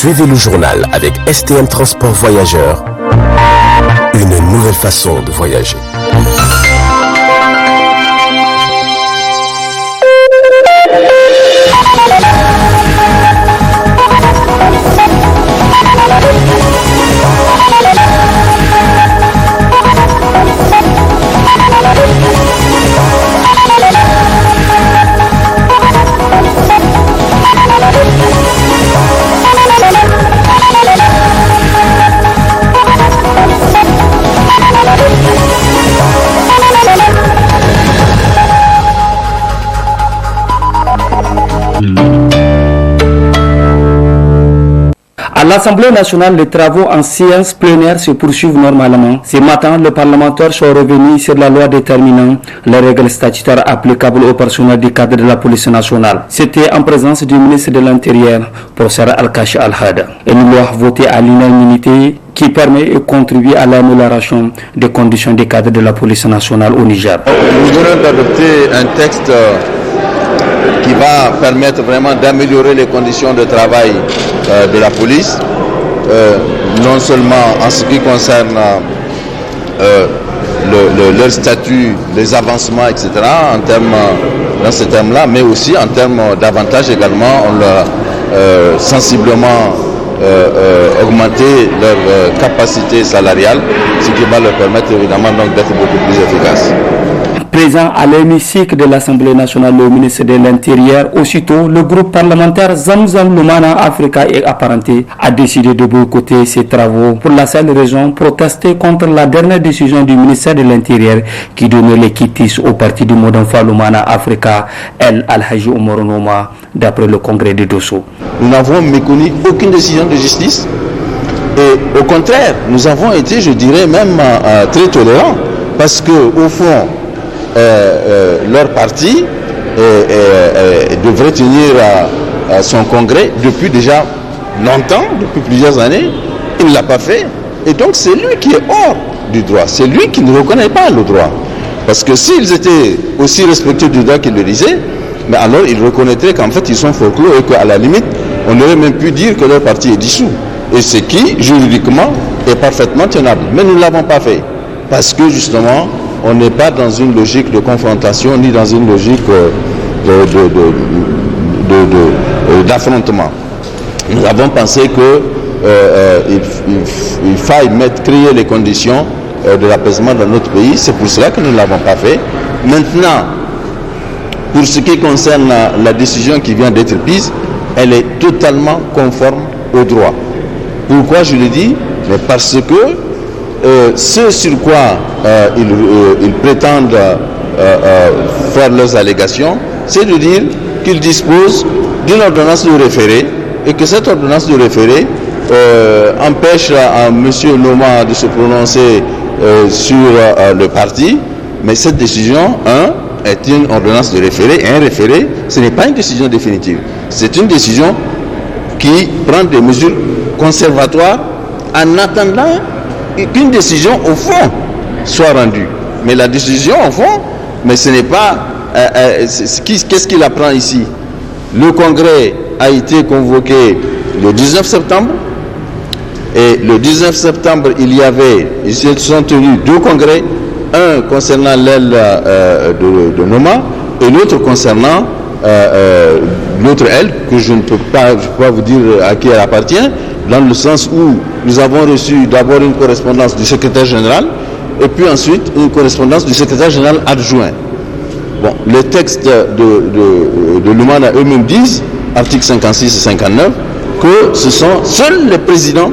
Suivez le journal avec STM Transport Voyageurs. Une nouvelle façon de voyager. À l'Assemblée nationale, les travaux en séance plénière se poursuivent normalement. Ce matin, les parlementaires sont revenus sur la loi déterminant les règles statutaires applicables au personnel du cadre de la police nationale. C'était en présence du ministre de l'Intérieur, professeur Al-Kachi Al-Hada. Une loi votée à l'unanimité qui permet et contribue à l'amélioration des conditions des cadres de la police nationale au Niger. Nous venons d'adopter un texte qui va permettre vraiment d'améliorer les conditions de travail de la police, non seulement en ce qui concerne leur statut, les avancements, etc., dans ces termes-là, mais aussi en termes d'avantages également, on leur sensiblement augmenter leur capacité salariale, ce qui va leur permettre évidemment donc d'être beaucoup plus efficaces. Présent à l'hémicycle de l'Assemblée nationale, le ministre de l'Intérieur, aussitôt, le groupe parlementaire Zamzam Lumana Africa et apparenté a décidé de boycotter ces travaux pour la seule raison protester contre la dernière décision du ministère de l'Intérieur qui donnait les quittes au parti du Modenfa Lumana Africa, El Al-Haji Omar Noma, d'après le congrès de Dosso. Nous n'avons méconnu aucune décision de justice et au contraire, nous avons été, je dirais même, très tolérants parce que au fond, leur parti devrait tenir son congrès depuis déjà longtemps, depuis plusieurs années. Il ne l'a pas fait. Et donc c'est lui qui est hors du droit. C'est lui qui ne reconnaît pas le droit. Parce que s'ils étaient aussi respectueux du droit qu'il le disait, mais alors ils reconnaîtraient qu'en fait ils sont folklore et qu'à la limite, on aurait même pu dire que leur parti est dissous. Et ce qui, juridiquement, est parfaitement tenable. Mais nous ne l'avons pas fait. Parce que justement, on n'est pas dans une logique de confrontation ni dans une logique d'affrontement. Nous avons pensé qu'il faille créer les conditions de l'apaisement dans notre pays. C'est pour cela que nous ne l'avons pas fait. Maintenant, pour ce qui concerne la décision qui vient d'être prise, elle est totalement conforme au droit. Pourquoi je le dis? Mais parce que ce sur quoi ils prétendent faire leurs allégations, c'est de dire qu'ils disposent d'une ordonnance de référé et que cette ordonnance de référé empêche à M. Noma de se prononcer sur le parti, mais cette décision, est une ordonnance de référé, et un référé, ce n'est pas une décision définitive. C'est une décision qui prend des mesures conservatoires en attendant qu'une décision au fond soit rendue. Mais la décision au fond, mais ce n'est pas... qu'est-ce qu'il apprend ici? Le congrès a été convoqué le 19 septembre. Et le 19 septembre, ils se sont tenus deux congrès. Un concernant l'aile de Noma et l'autre concernant l'autre aile, que je ne peux pas vous dire à qui elle appartient, dans le sens où nous avons reçu d'abord une correspondance du secrétaire général et puis ensuite une correspondance du secrétaire général adjoint. Bon, les textes de Lumana eux-mêmes disent, articles 56 et 59, que ce sont seuls les présidents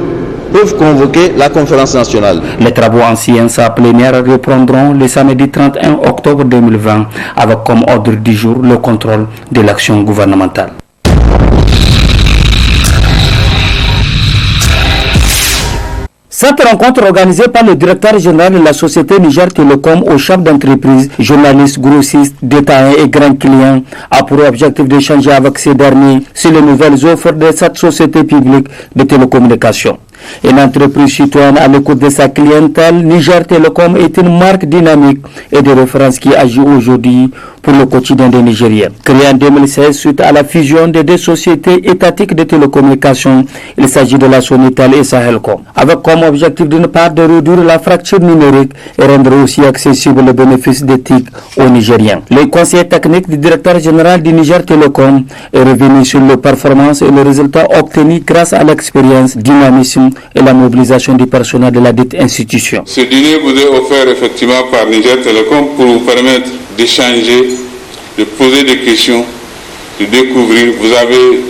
peuvent convoquer la conférence nationale. Les travaux en séance plénière reprendront le samedi 31 octobre 2020 avec comme ordre du jour le contrôle de l'action gouvernementale. Cette rencontre organisée par le directeur général de la société Niger Telecom aux chefs d'entreprise, journalistes, grossistes, détaillants et grands clients a pour objectif d'échanger avec ces derniers sur les nouvelles offres de cette société publique de télécommunications. Une entreprise citoyenne à l'écoute de sa clientèle, Niger Telecom est une marque dynamique et de référence qui agit aujourd'hui pour le quotidien des Nigériens. Créé en 2016 suite à la fusion des deux sociétés étatiques de télécommunications, il s'agit de la Sonitel et Sahelcom, avec comme objectif d'une part de réduire la fracture numérique et rendre aussi accessible le bénéfice d'éthique aux Nigériens. Le conseiller technique du directeur général du Niger Télécom est revenu sur les performances et les résultats obtenus grâce à l'expérience, dynamisme et la mobilisation du personnel de la dite institution. Ce dîner vous est offert effectivement par Niger Télécom pour vous permettre d'échanger, de poser des questions, de découvrir. Vous avez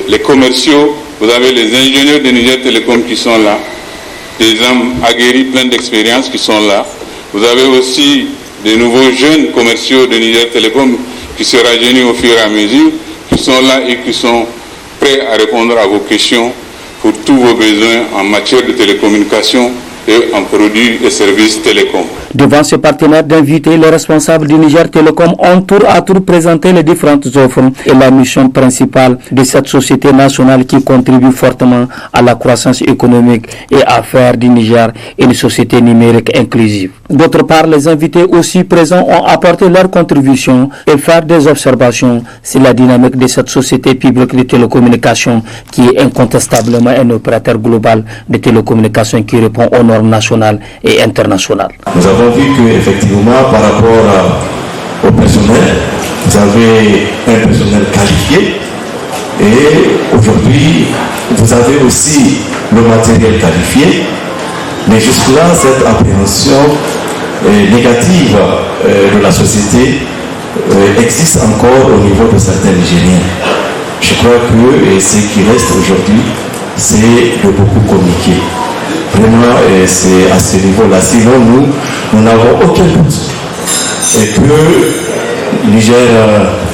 les commerciaux, vous avez les ingénieurs de Niger Télécom qui sont là, des hommes aguerris, pleins d'expérience qui sont là. Vous avez aussi des nouveaux jeunes commerciaux de Niger Télécom qui se rajeunissent au fur et à mesure, qui sont là et qui sont prêts à répondre à vos questions pour tous vos besoins en matière de télécommunication et en produits et services télécom. Devant ce partenaire d'inviter, les responsables du Niger Télécom ont tour à tour présenté les différentes offres et la mission principale de cette société nationale qui contribue fortement à la croissance économique et à faire du Niger une société numérique inclusive. D'autre part, les invités aussi présents ont apporté leur contribution et faire des observations sur la dynamique de cette société publique de télécommunications qui est incontestablement un opérateur global de télécommunications qui répond aux normes nationales et internationales. Nous avons vu qu'effectivement, par rapport au personnel, vous avez un personnel qualifié et aujourd'hui, vous avez aussi le matériel qualifié. Mais jusque-là, cette appréhension négative de la société existe encore au niveau de certains Nigériens. Je crois que ce qui reste aujourd'hui, c'est de beaucoup communiquer. Vraiment, c'est à ce niveau-là. Sinon, nous n'avons aucun doute et que Niger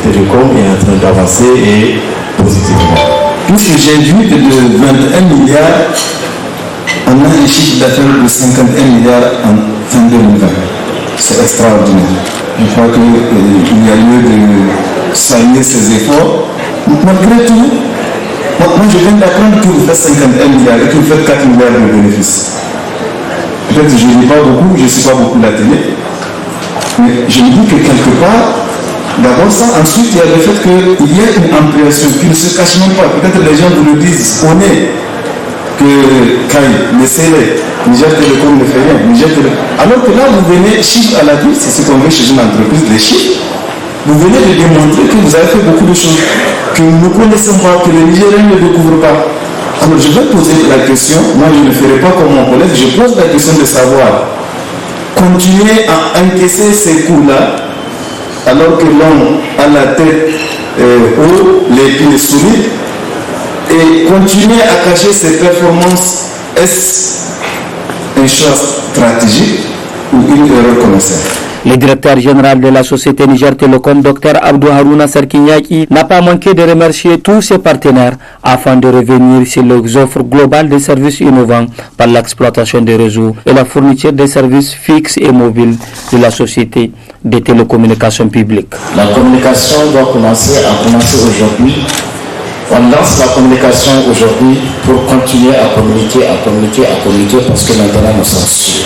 Télécom est en train d'avancer et positivement. Puisque j'ai vu que de 21 milliards, on a un chiffre d'affaires de 51 milliards en fin 2020. C'est extraordinaire. Je crois qu'il y a lieu de saluer ces efforts. Malgré tout, moi je viens d'apprendre que vous faites 51 milliards et que vous faites 4 milliards de bénéfices. Peut-être que je ne lis pas beaucoup, je ne suis pas beaucoup la télé, mais je me dis que quelque part, d'abord ça, ensuite il y a le fait qu'il y a une appréhension qui ne se cache même pas. Peut-être les gens vous le disent, on est que Kai, laissez-les, Niger Télécom ne fait rien, Niger Télécom. Alors que là, vous venez, chiffre à la vie, c'est ce qu'on veut chez une entreprise, les chiffres, vous venez de démontrer que vous avez fait beaucoup de choses que nous ne connaissons pas, que les Nigériens ne découvrent pas. Alors je vais poser la question, moi je ne ferai pas comme mon collègue, je pose la question de savoir, continuer à encaisser ces coûts-là, alors que l'on a la tête haut, les pieds solides, et continuer à cacher ses performances, est-ce un choix stratégique ou une erreur commerciale? Le directeur général de la société Niger Télécom, Dr Abdou Harouna Sarkinyaki, n'a pas manqué de remercier tous ses partenaires afin de revenir sur les offres globales de services innovants par l'exploitation des réseaux et la fourniture des services fixes et mobiles de la société des télécommunications publiques. La communication doit commencer aujourd'hui. On lance la communication aujourd'hui pour continuer à communiquer parce que maintenant nous sommes sûrs.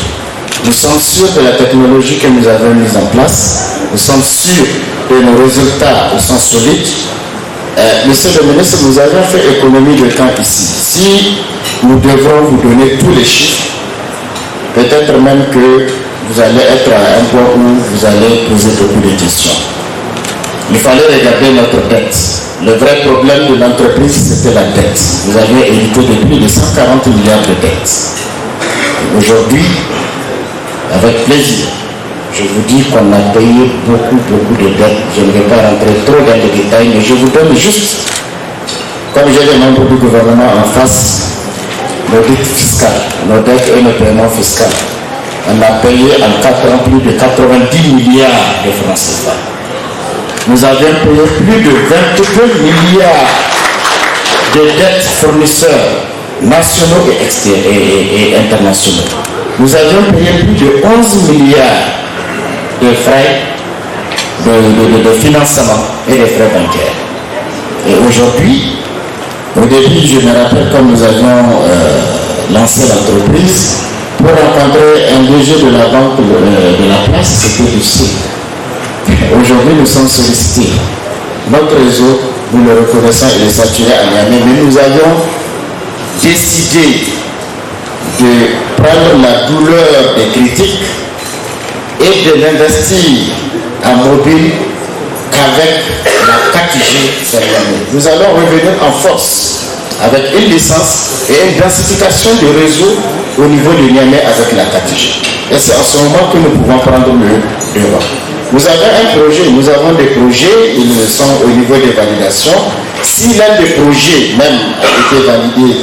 Nous sommes sûrs de la technologie que nous avons mise en place. Nous sommes sûrs que nos résultats sont solides. Monsieur le ministre, nous avons fait économie de temps ici. Si nous devrons vous donner tous les chiffres, peut-être même que vous allez être à un point où vous allez poser beaucoup de questions. Il fallait regarder notre dette. Le vrai problème de l'entreprise, c'était la dette. Vous avez hérité de plus de 140 milliards de dettes. Aujourd'hui, avec plaisir, je vous dis qu'on a payé beaucoup de dettes. Je ne vais pas rentrer trop dans les détails, mais je vous donne juste, comme j'ai les membres du gouvernement en face, nos dettes fiscales, nos dettes et nos paiements fiscaux. On a payé en 4 ans plus de 90 milliards de francs CFA. Nous avions payé plus de 22 milliards de dettes fournisseurs nationaux et internationaux. Nous avions payé plus de 11 milliards de frais de financement et de frais bancaires. Et aujourd'hui, au début, je me rappelle quand nous avions lancé l'entreprise, pour rencontrer un DG de la banque de la place, c'était difficile. Aujourd'hui, nous sommes sollicités. Notre réseau, nous le reconnaissons, il est saturé à Niamey, mais nous avions décidé de prendre la douleur des critiques et de l'investir en mobile qu'avec la 4G. Nous allons revenir en force avec une licence et une densification du réseau au niveau de Niamey avec la 4G. Et c'est en ce moment que nous pouvons prendre le devant. Nous avons un projet, nous avons des projets, ils sont au niveau des validations. Si l'un des projets même a été validé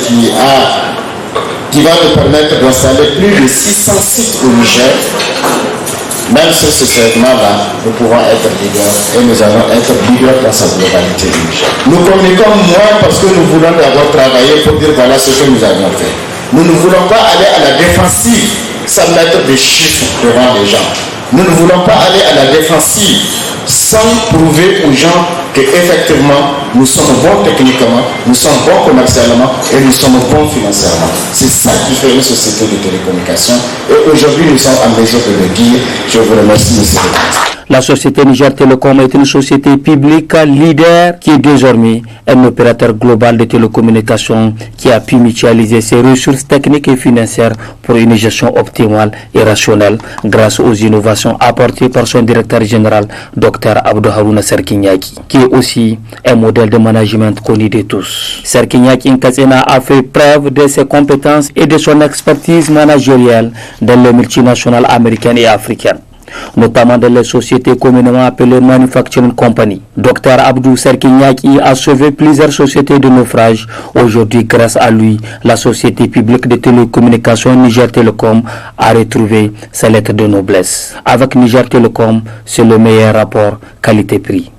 qui va nous permettre d'installer plus de 600 sites au Niger, même sur ce segment-là, nous pouvons être leaders et nous allons être leaders dans sa globalité du Niger. Nous communiquons moins parce que nous voulons d'abord travailler pour dire voilà ce que nous avons fait. Nous ne voulons pas aller à la défensive sans mettre des chiffres devant les gens. Nous ne voulons pas aller à la défensive sans prouver aux gens qu'effectivement, nous sommes bons techniquement, nous sommes bons commercialement et nous sommes bons financièrement. C'est ça qui fait une société de télécommunications. Et aujourd'hui, nous sommes en mesure de le dire. Je vous remercie, M. le Président. La société Niger Telecom est une société publique leader qui est désormais un opérateur global de télécommunications qui a pu mutualiser ses ressources techniques et financières pour une gestion optimale et rationnelle grâce aux innovations apportées par son directeur général, Dr Abdou Harouna Serkinyaki, qui est aussi un modèle de management connu de tous. Serkinyaki Nkatsena a fait preuve de ses compétences et de son expertise managériale dans les multinationales américaines et africaines, notamment dans les sociétés communément appelées Manufacturing Company. Dr Abdou Serkinyaki a sauvé plusieurs sociétés de naufrage. Aujourd'hui, grâce à lui, la société publique de télécommunications Niger Telecom a retrouvé sa lettre de noblesse. Avec Niger Telecom, c'est le meilleur rapport qualité-prix.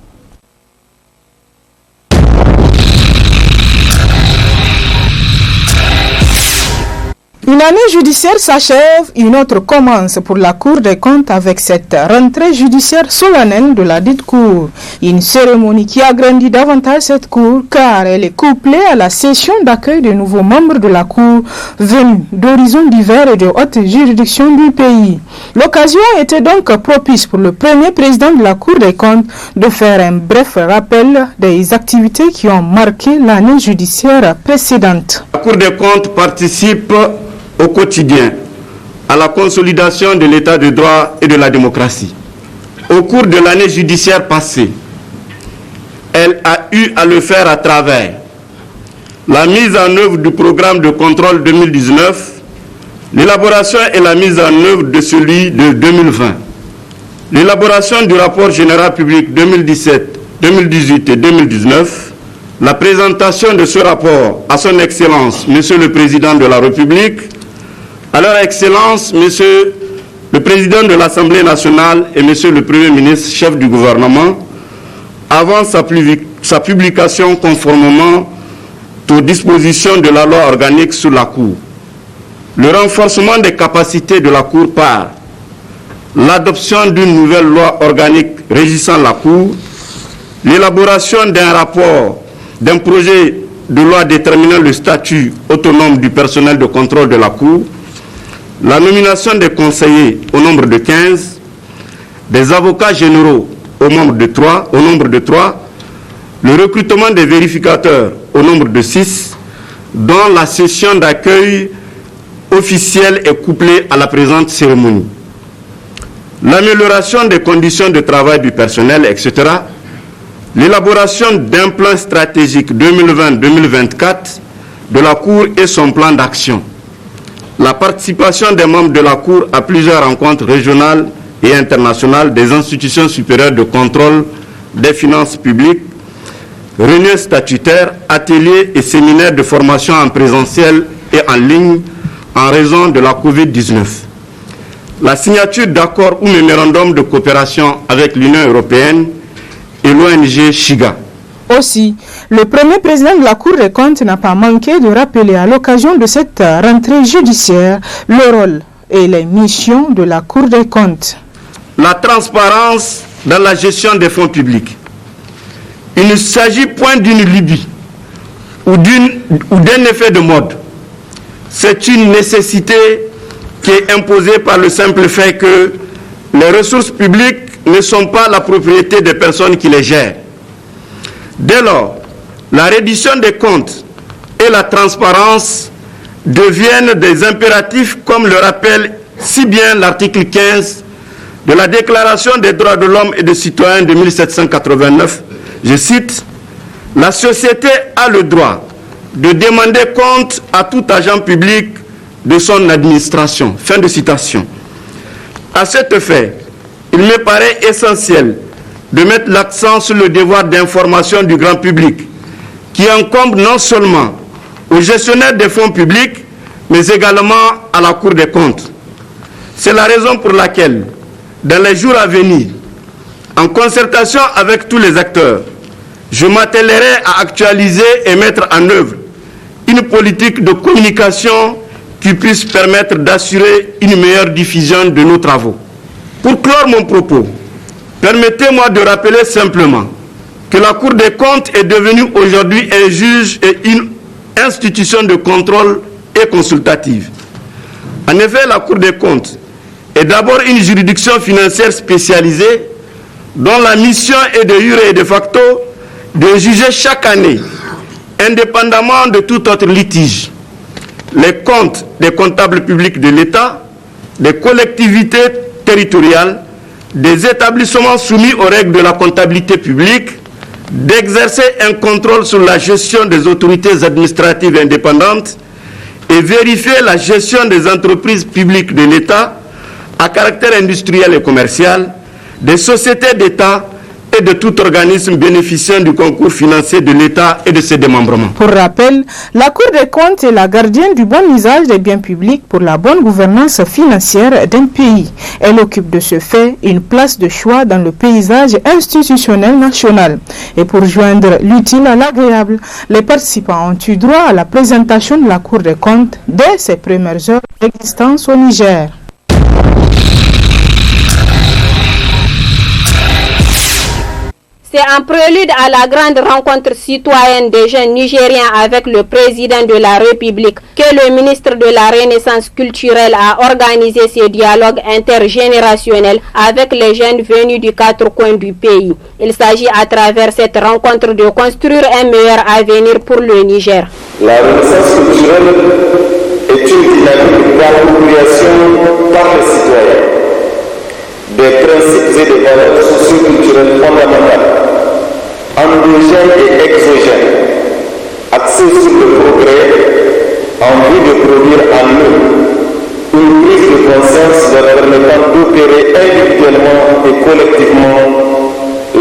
Une année judiciaire s'achève, une autre commence pour la Cour des comptes avec cette rentrée judiciaire solennelle de la dite Cour. Une cérémonie qui agrandit davantage cette Cour car elle est couplée à la session d'accueil de nouveaux membres de la Cour venus d'horizons divers et de hautes juridictions du pays. L'occasion était donc propice pour le premier président de la Cour des comptes de faire un bref rappel des activités qui ont marqué l'année judiciaire précédente. La Cour des comptes participe au quotidien à la consolidation de l'état de droit et de la démocratie. Au cours de l'année judiciaire passée, elle a eu à le faire à travers la mise en œuvre du programme de contrôle 2019, l'élaboration et la mise en œuvre de celui de 2020, l'élaboration du rapport général public 2017, 2018 et 2019, la présentation de ce rapport à son Excellence, Monsieur le Président de la République, à leur Excellence, Monsieur le Président de l'Assemblée nationale et Monsieur le Premier ministre, chef du gouvernement, avant sa publication conformément aux dispositions de la loi organique sur la Cour. Le renforcement des capacités de la Cour par l'adoption d'une nouvelle loi organique régissant la Cour, l'élaboration d'un rapport, d'un projet de loi déterminant le statut autonome du personnel de contrôle de la Cour, la nomination des conseillers au nombre de 15, des avocats généraux au nombre de 3, le recrutement des vérificateurs au nombre de 6, dont la session d'accueil officielle est couplée à la présente cérémonie. L'amélioration des conditions de travail du personnel, etc. L'élaboration d'un plan stratégique 2020-2024 de la Cour et son plan d'action. La participation des membres de la Cour à plusieurs rencontres régionales et internationales des institutions supérieures de contrôle des finances publiques, réunions statutaires, ateliers et séminaires de formation en présentiel et en ligne en raison de la COVID-19. La signature d'accords ou mémorandums de coopération avec l'Union européenne et l'ONG Chiga. Aussi, le premier président de la Cour des comptes n'a pas manqué de rappeler à l'occasion de cette rentrée judiciaire le rôle et les missions de la Cour des comptes. La transparence dans la gestion des fonds publics. Il ne s'agit point d'une lubie ou d'un effet de mode. C'est une nécessité qui est imposée par le simple fait que les ressources publiques ne sont pas la propriété des personnes qui les gèrent. Dès lors, la reddition des comptes et la transparence deviennent des impératifs, comme le rappelle si bien l'article 15 de la Déclaration des droits de l'homme et des citoyens de 1789. Je cite, « La société a le droit de demander compte à tout agent public de son administration. » Fin de citation. À cet effet, il me paraît essentiel de mettre l'accent sur le devoir d'information du grand public, qui incombe non seulement aux gestionnaires des fonds publics, mais également à la Cour des comptes. C'est la raison pour laquelle, dans les jours à venir, en concertation avec tous les acteurs, je m'attellerai à actualiser et mettre en œuvre une politique de communication qui puisse permettre d'assurer une meilleure diffusion de nos travaux. Pour clore mon propos, permettez-moi de rappeler simplement que la Cour des comptes est devenue aujourd'hui un juge et une institution de contrôle et consultative. En effet, la Cour des comptes est d'abord une juridiction financière spécialisée dont la mission est de jure et de facto de juger chaque année, indépendamment de tout autre litige, les comptes des comptables publics de l'État, des collectivités territoriales, des établissements soumis aux règles de la comptabilité publique, d'exercer un contrôle sur la gestion des autorités administratives indépendantes et vérifier la gestion des entreprises publiques de l'État à caractère industriel et commercial, des sociétés d'État et de tout organisme bénéficiant du concours financier de l'État et de ses démembrements. Pour rappel, la Cour des comptes est la gardienne du bon usage des biens publics pour la bonne gouvernance financière d'un pays. Elle occupe de ce fait une place de choix dans le paysage institutionnel national. Et pour joindre l'utile à l'agréable, les participants ont eu droit à la présentation de la Cour des comptes dès ses premières heures d'existence au Niger. C'est un prélude à la grande rencontre citoyenne des jeunes Nigériens avec le président de la République que le ministre de la Renaissance culturelle a organisé ce dialogue intergénérationnel avec les jeunes venus du quatre coins du pays. Il s'agit à travers cette rencontre de construire un meilleur avenir pour le Niger. La Renaissance culturelle est une dynamique d'appropriation par les citoyens des principes et des valeurs socio-culturelles fondamentales, endogènes et exogènes, axés sur le progrès en vue de produire en eux une prise de conscience leur permettant d'opérer individuellement et collectivement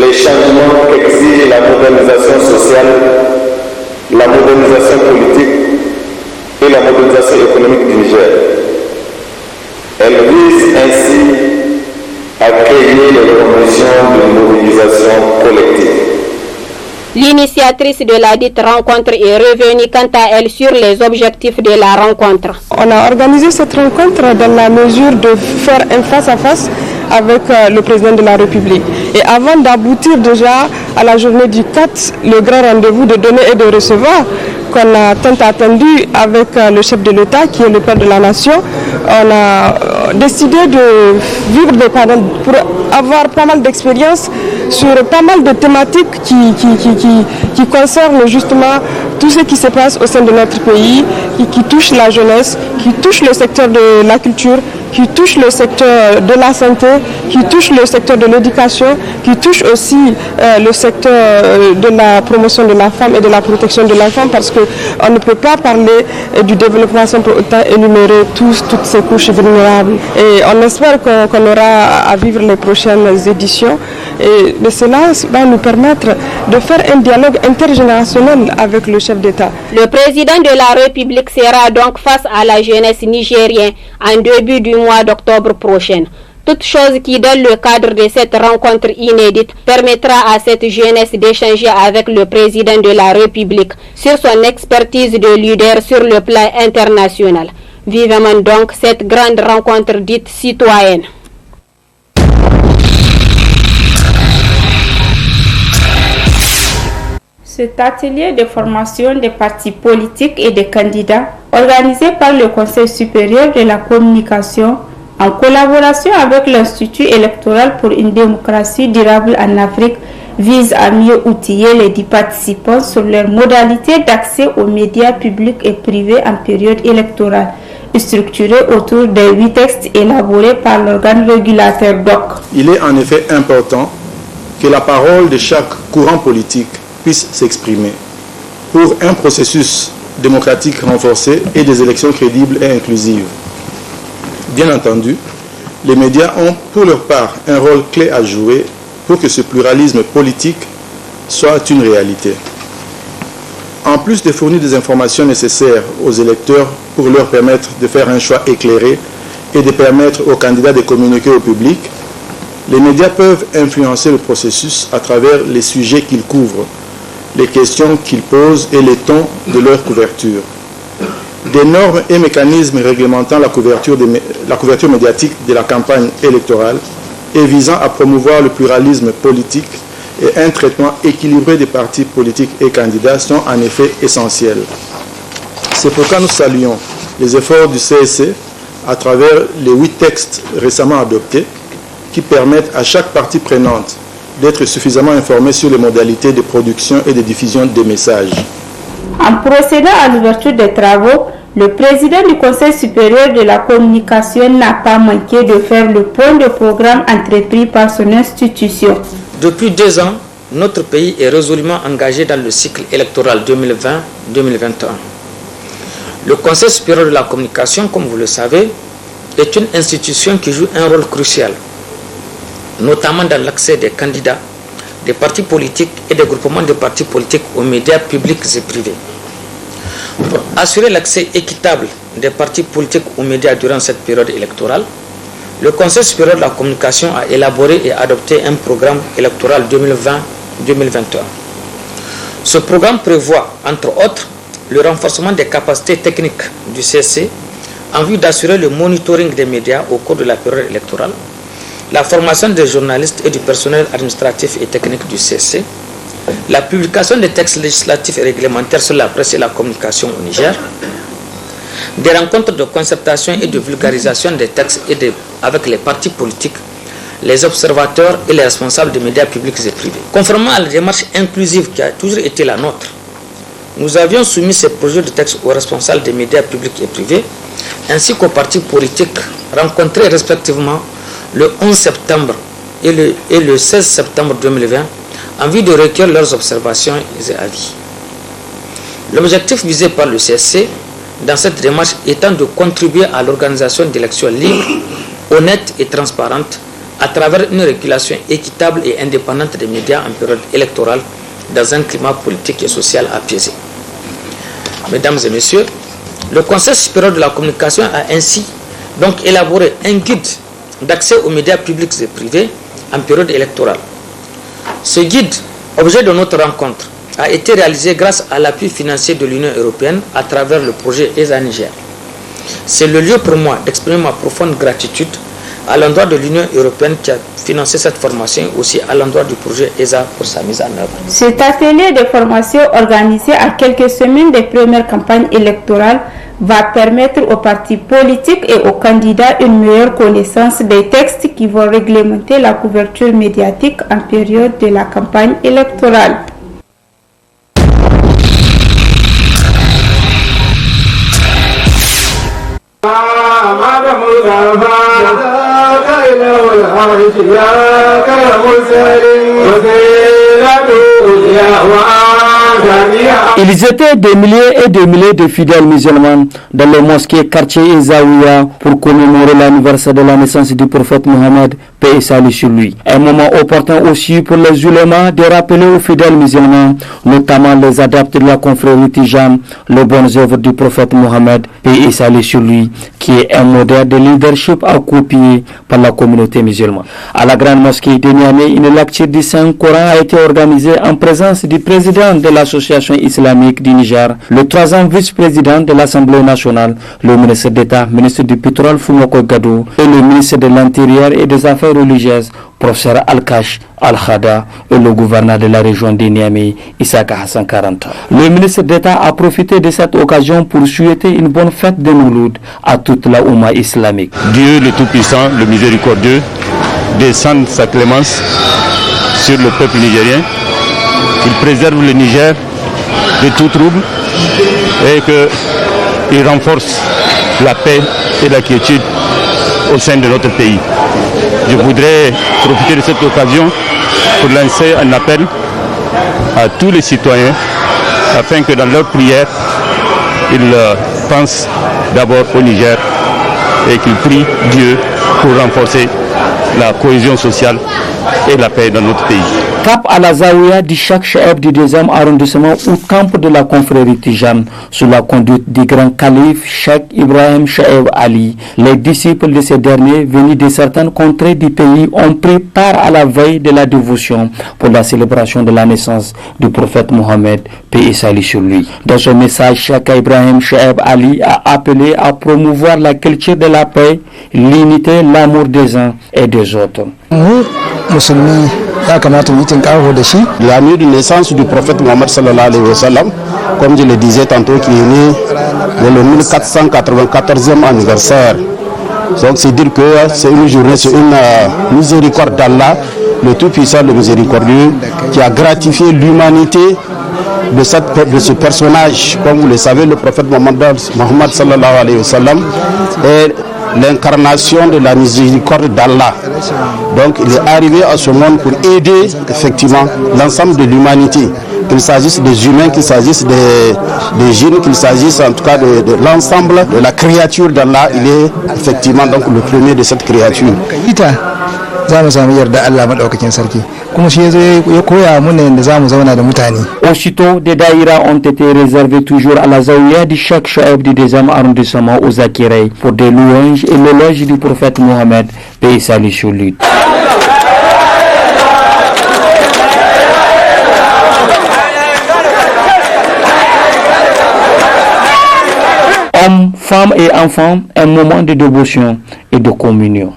les changements qu'exige la modernisation sociale, la modernisation politique et la modernisation économique du Niger. Elle vise ainsi à créer les conditions de mobilisation collective. L'initiatrice de la dite rencontre est revenue quant à elle sur les objectifs de la rencontre. On a organisé cette rencontre dans la mesure de faire un face-à-face avec le président de la République. Et avant d'aboutir déjà à la journée du 4, le grand rendez-vous de donner et de recevoir, qu'on a tant attendu avec le chef de l'État qui est le père de la nation, on a décidé de vivre des panels pour avoir pas mal d'expérience sur pas mal de thématiques qui concernent justement tout ce qui se passe au sein de notre pays, qui touche la jeunesse, qui touche le secteur de la culture, qui touche le secteur de la santé, qui touche le secteur de l'éducation, qui touche aussi le secteur de la promotion de la femme et de la protection de l'enfant, parce qu'on ne peut pas parler du développement sans pour autant énumérer toutes ces couches vulnérables. Et on espère qu'on aura à vivre les prochaines éditions. Et cela va nous permettre de faire un dialogue intergénérationnel avec le chef d'État. Le président de la République sera donc face à la jeunesse nigérienne en début du mois d'octobre prochain. Toute chose qui, dans le cadre de cette rencontre inédite, permettra à cette jeunesse d'échanger avec le président de la République sur son expertise de leader sur le plan international. Vivement donc cette grande rencontre dite citoyenne. Cet atelier de formation des partis politiques et des candidats, organisé par le Conseil supérieur de la communication, En collaboration avec l'Institut électoral pour une démocratie durable en Afrique, vise à mieux outiller les 10 participants sur leurs modalités d'accès aux médias publics et privés en période électorale, structuré autour des 8 textes élaborés par l'organe régulateur DOC. Il est en effet important que la parole de chaque courant politique puisse s'exprimer pour un processus démocratique renforcé et des élections crédibles et inclusives. Bien entendu, les médias ont pour leur part un rôle clé à jouer pour que ce pluralisme politique soit une réalité. En plus de fournir des informations nécessaires aux électeurs pour leur permettre de faire un choix éclairé et de permettre aux candidats de communiquer au public, les médias peuvent influencer le processus à travers les sujets qu'ils couvrent, les questions qu'ils posent et les tons de leur couverture. Des normes et mécanismes réglementant la couverture médiatique de la campagne électorale et visant à promouvoir le pluralisme politique et un traitement équilibré des partis politiques et candidats sont en effet essentiels. C'est pourquoi nous saluons les efforts du CSC à travers les 8 textes récemment adoptés qui permettent à chaque partie prenante d'être suffisamment informée sur les modalités de production et de diffusion des messages. En procédant à l'ouverture des travaux, le président du Conseil supérieur de la communication n'a pas manqué de faire le point de programme entrepris par son institution. Depuis 2 ans, notre pays est résolument engagé dans le cycle électoral 2020-2021. Le Conseil supérieur de la communication, comme vous le savez, est une institution qui joue un rôle crucial, notamment dans l'accès des candidats, des partis politiques et des groupements de partis politiques aux médias publics et privés. Pour assurer l'accès équitable des partis politiques aux médias durant cette période électorale, le Conseil supérieur de la communication a élaboré et adopté un programme électoral 2020-2021. Ce programme prévoit, entre autres, le renforcement des capacités techniques du CSC en vue d'assurer le monitoring des médias au cours de la période électorale, la formation des journalistes et du personnel administratif et technique du CSC, la publication des textes législatifs et réglementaires sur la presse et la communication au Niger, des rencontres de concertation et de vulgarisation des textes avec les partis politiques, les observateurs et les responsables des médias publics et privés. Conformément à la démarche inclusive qui a toujours été la nôtre, nous avions soumis ces projets de texte aux responsables des médias publics et privés, ainsi qu'aux partis politiques rencontrés respectivement le 11 septembre et le 16 septembre 2020, en vue de recueillir leurs observations et avis. L'objectif visé par le CSC dans cette démarche étant de contribuer à l'organisation d'élections libres, honnêtes et transparentes à travers une régulation équitable et indépendante des médias en période électorale dans un climat politique et social apaisé. Mesdames et messieurs, le Conseil supérieur de la communication a ainsi donc élaboré un guide d'accès aux médias publics et privés en période électorale. Ce guide, objet de notre rencontre, a été réalisé grâce à l'appui financier de l'Union européenne à travers le projet ESA Niger. C'est le lieu pour moi d'exprimer ma profonde gratitude à l'endroit de l'Union européenne qui a financé cette formation et aussi à l'endroit du projet ESA pour sa mise en œuvre. Cet atelier de formation organisé à quelques semaines des premières campagnes électorales va permettre aux partis politiques et aux candidats une meilleure connaissance des textes qui vont réglementer la couverture médiatique en période de la campagne électorale. Ils étaient des milliers et des milliers de fidèles musulmans dans les mosquées, quartiers et zaouïas pour commémorer l'anniversaire de la naissance du prophète Mohammed, paix et salut sur lui. Un moment opportun aussi pour les ulémas de rappeler aux fidèles musulmans, notamment les adeptes de la confrérie Tijane, les bonnes œuvres du prophète Mohammed, paix et salut sur lui, qui est un modèle de leadership à copier par la communauté musulmane. À la grande mosquée de Niamey, une lecture du Saint-Coran a été organisée en présence du président de l'association islamique du Niger, le 3e vice-président de l'Assemblée nationale, le ministre d'État, ministre du pétrole Fumoko Gadou et le ministre de l'Intérieur et des Affaires affaires religieuses, professeur Al-Kash Al-Khada, et le gouverneur de la région de Niamey, Issaka Hassan Karanta. Le ministre d'État a profité de cette occasion pour souhaiter une bonne fête de Mouloud à toute la Oumma islamique. Dieu le Tout-Puissant, le Miséricordieux, descende sa clémence sur le peuple nigérien, qu'il préserve le Niger de tout trouble et qu'il renforce la paix et la quiétude au sein de notre pays. Je voudrais profiter de cette occasion pour lancer un appel à tous les citoyens afin que dans leur prière, ils pensent d'abord au Niger et qu'ils prient Dieu pour renforcer la cohésion sociale et la paix dans notre pays. Cap à la Zaouia du chaque chef du 2e arrondissement ou camp de la confrérie Tijane sous la conduite du grand calife Cheikh Ibrahim Cha'eb Ali. Les disciples de ce dernier venus de certaines contrées du pays ont pris part à la veille de la dévotion pour la célébration de la naissance du prophète Mohammed, paix et salut sur lui. Dans son message, Cheikh Ibrahim Cha'eb Ali a appelé à promouvoir la culture de la paix, l'unité, l'amour des uns et des autres. La nuit de naissance du prophète Mohammed sallallahu alayhi wa sallam, comme je le disais tantôt, qui est né le 1494e anniversaire. Donc c'est dire que c'est une journée, c'est une miséricorde d'Allah, le Tout-Puissant, le Miséricordieux, qui a gratifié l'humanité de ce personnage. Comme vous le savez, le prophète Mohammed sallallahu alayhi wa sallam est l'incarnation de la miséricorde d'Allah. Donc il est arrivé à ce monde pour aider effectivement l'ensemble de l'humanité, qu'il s'agisse des humains, qu'il s'agisse des djinns, qu'il s'agisse en tout cas de l'ensemble de la créature d'Allah. Il est effectivement donc le premier de cette créature. Aussitôt, des daïras ont été réservés toujours à la Zaouia du chaque chef du 2e arrondissement aux Akirei pour des louanges et l'éloge du prophète Mohammed, paix et salut sur lui. Hommes, femmes et enfants, un moment de dévotion et de communion.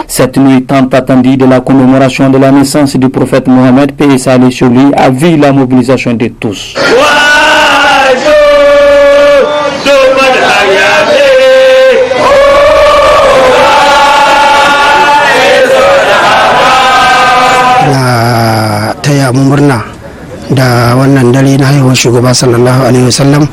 Cette nuit tant attendue de la commémoration de la naissance du prophète Mohammed, paix et salut sur lui, a vu la mobilisation de tous. Na taya mu murna da wannan dare na haihuwar shugaba sallallahu alaihi wasallam,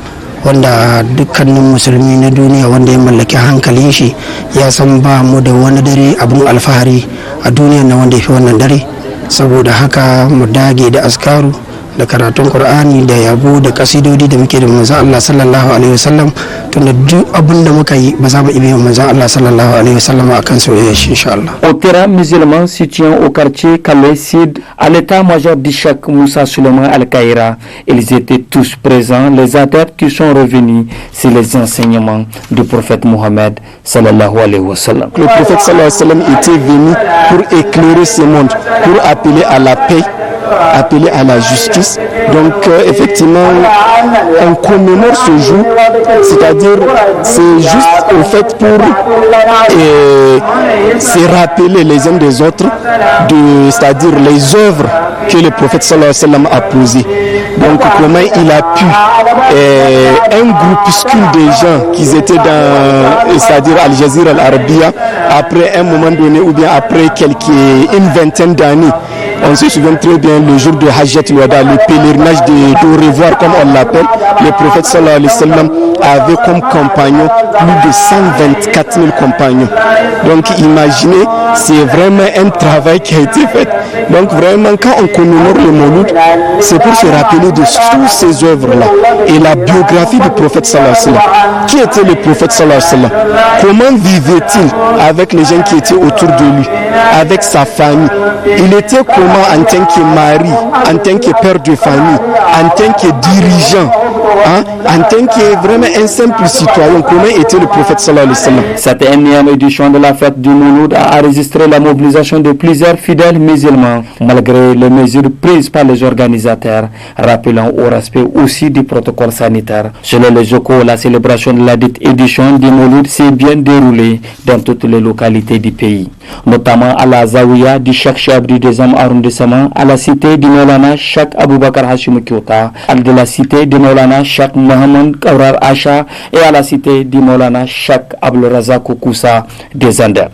wanda dukkanin musulmi na duniya wanda ya mallaki hankalin shi ya san ba mu da wani dare abun alfahari a duniya na wanda ya fi wannan dare. Saboda haka mu dage da askaru da karatun Qur'ani da yabo da kasidodi da muke da manzon Allah sallallahu alaihi wasallam, tunda duk abin da muka yi ba za mu iya manzon Allah sallallahu alaihi wasallam akan soyayya shi insha Allah. Au terrain musulman situé au quartier Calais Sud, à l'état-major d'Ishak Moussa Suleiman Al-Kaïra, ils étaient tous présents, les adeptes qui sont revenus sur les enseignements du prophète Mohammed sallallahu alayhi wa sallam. Le prophète sallallahu alayhi wa sallam était venu pour éclairer ce monde, pour appeler à la paix, appeler à la justice. Donc effectivement, on commémore ce jour, c'est-à-dire c'est juste au fait pour se rappeler les uns des autres, c'est-à-dire les œuvres que le prophète sallallahu alayhi wa sallam a posées. Donc comment il a pu, un groupuscule de gens qui étaient dans, c'est-à-dire Al Jazeera Al Arabiya, après un moment donné ou bien après une vingtaine d'années, On se souvient très bien le jour de Hajjat al-Wada, le pèlerinage de revoir comme on l'appelle. Le prophète sallallahu alayhi wa sallam avait comme compagnons plus de 124 000 compagnons. Donc imaginez, c'est vraiment un travail qui a été fait. Donc vraiment quand on commémore le Mawlud, c'est pour se rappeler de toutes ces œuvres-là et la biographie du prophète sallallahu alayhi wa sallam. Qui était le prophète sallallahu alayhi wa sallam? Comment vivait-il avec les gens qui étaient autour de lui, avec sa famille? Il était comment en tant que mari, en tant que père de famille, en tant que dirigeant, en tant que vraiment un simple citoyen? Comment était le prophète sallallahu alayhi wa sallam? Cette énième édition de la fête du Mouloud a enregistré la mobilisation de plusieurs fidèles musulmans, malgré les mesures prises par les organisateurs, rappelant au respect aussi du protocole sanitaire. Selon les Joko, la célébration de la dite édition du Mouloud s'est bien déroulée dans toutes les localités du pays, notamment à la Zawiya du Cheikh Chabri des Am arrondissement, à la cité du Maulana Cheikh Aboubakar Hashim Kyota, à la cité du Maulana Cheikh Mohamed Kaurar Acha et à la cité du Maulana Cheikh Abdul Razak Koussa des Andes.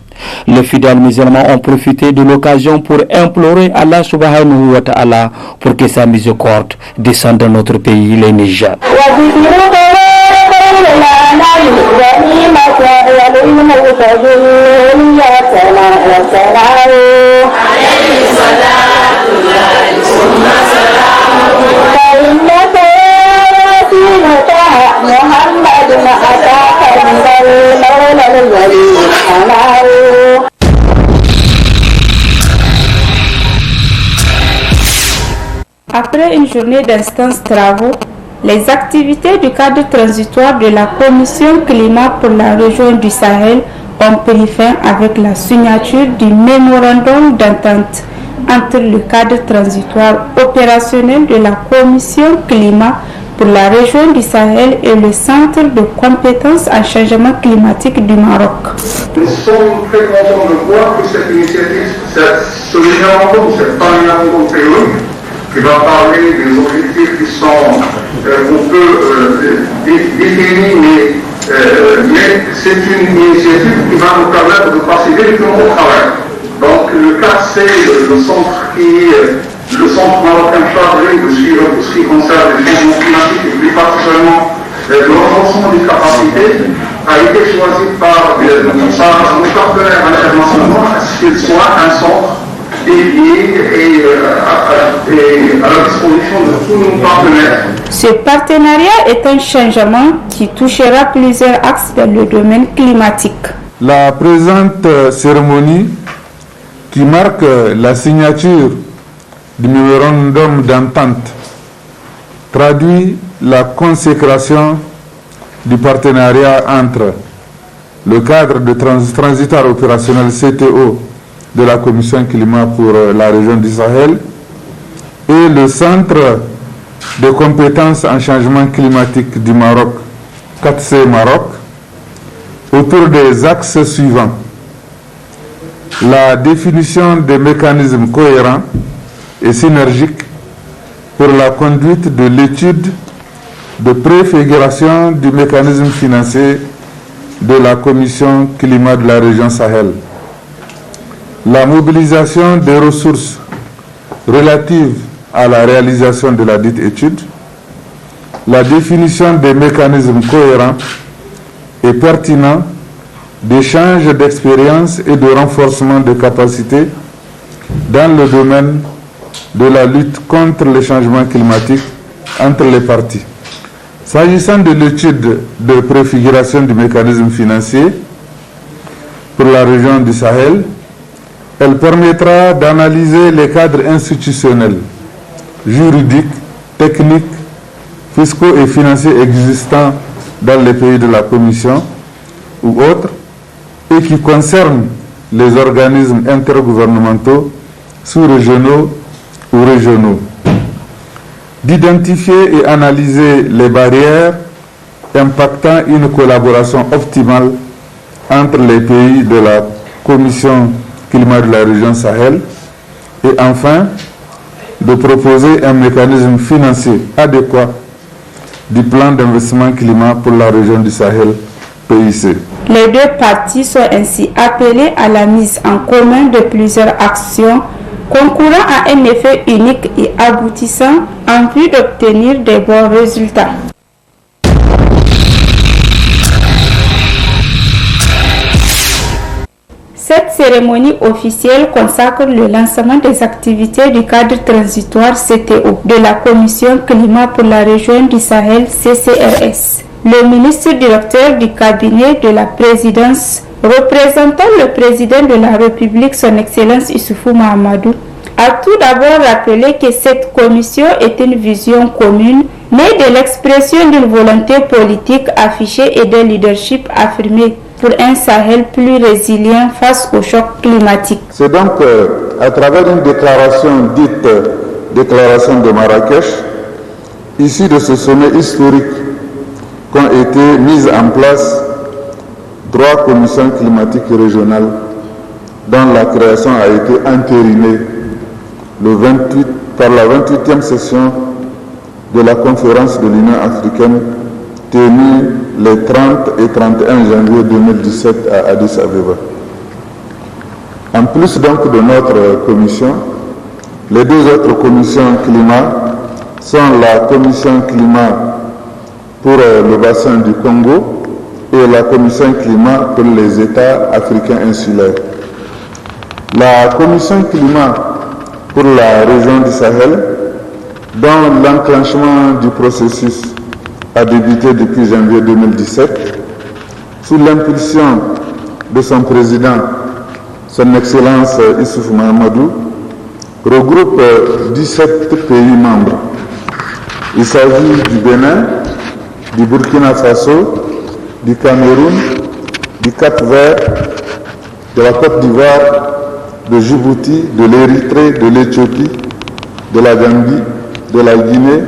Les fidèles musulmans ont profité de l'occasion pour implorer Allah subhanahu wa ta'ala pour que sa miséricorde descende dans notre pays, le Niger. Après une journée d'instances travaux, les activités du cadre transitoire de la Commission climat pour la région du Sahel ont pris fin avec la signature du mémorandum d'entente entre le cadre transitoire opérationnel de la Commission climat pour la région du Sahel et le Centre de compétences en changement climatique du Maroc. Nous sommes très contents de voir que cette initiative, ce mémorandum, cette mémorandum théorique, qui va parler des objectifs qui sont, qu'on peut définir, mais c'est une initiative qui va nous permettre de passer directement au travail. Donc le cas, c'est le centre marocain chargé de suivre tout ce qui concerne les changements climatiques et plus particulièrement le renforcement des capacités a été choisi par nos partenaires internationaux à ce qu'il soit un centre dédié et à la disposition de tous nos partenaires. Ce partenariat est un changement qui touchera plusieurs axes dans le domaine climatique. La présente cérémonie qui marque la signature du mémorandum d'entente traduit la consécration du partenariat entre le cadre de transitoire opérationnel CTO de la Commission climat pour la région du Sahel et le Centre de compétences en changement climatique du Maroc, 4C Maroc, autour des axes suivants. La définition des mécanismes cohérents et synergiques pour la conduite de l'étude de préfiguration du mécanisme financier de la Commission climat de la région Sahel. La mobilisation des ressources relatives à la réalisation de la dite étude, la définition des mécanismes cohérents et pertinents d'échange d'expériences et de renforcement de capacités dans le domaine de la lutte contre les changements climatiques entre les parties. S'agissant de l'étude de préfiguration du mécanisme financier pour la région du Sahel, elle permettra d'analyser les cadres institutionnels, juridiques, techniques, fiscaux et financiers existants dans les pays de la Commission ou autres et qui concernent les organismes intergouvernementaux, sous-régionaux ou régionaux. D'identifier et analyser les barrières impactant une collaboration optimale entre les pays de la Commission climat de la région Sahel et enfin de proposer un mécanisme financier adéquat du plan d'investissement climat pour la région du Sahel, PIC. Les deux parties sont ainsi appelées à la mise en commun de plusieurs actions concourant à un effet unique et aboutissant en vue d'obtenir de bons résultats. Cette cérémonie officielle consacre le lancement des activités du cadre transitoire CTO de la Commission Climat pour la région du Sahel CCRS. Le ministre directeur du cabinet de la présidence, représentant le président de la République, son Excellence Issoufou Mahamadou, a tout d'abord rappelé que cette commission est une vision commune, née de l'expression d'une volonté politique affichée et d'un leadership affirmé pour un Sahel plus résilient face aux chocs climatiques. C'est donc à travers une déclaration dite déclaration de Marrakech, issue de ce sommet historique, qu'ont été mises en place 3 commissions climatiques régionales dont la création a été entérinée par la 28e session de la conférence de l'Union africaine tenue les 30 et 31 janvier 2017 à Addis Abeba. En plus donc de notre commission, les 2 autres commissions climat sont la commission climat pour le bassin du Congo et la commission climat pour les États africains insulaires. La commission climat pour la région du Sahel, dont l'enclenchement du processus a débuté depuis janvier 2017, sous l'impulsion de son président, son Excellence Issoufou Mahamadou, regroupe 17 pays membres. Il s'agit du Bénin, du Burkina Faso, du Cameroun, du Cap-Vert, de la Côte d'Ivoire, de Djibouti, de l'Érythrée, de l'Éthiopie, de la Gambie, de la Guinée,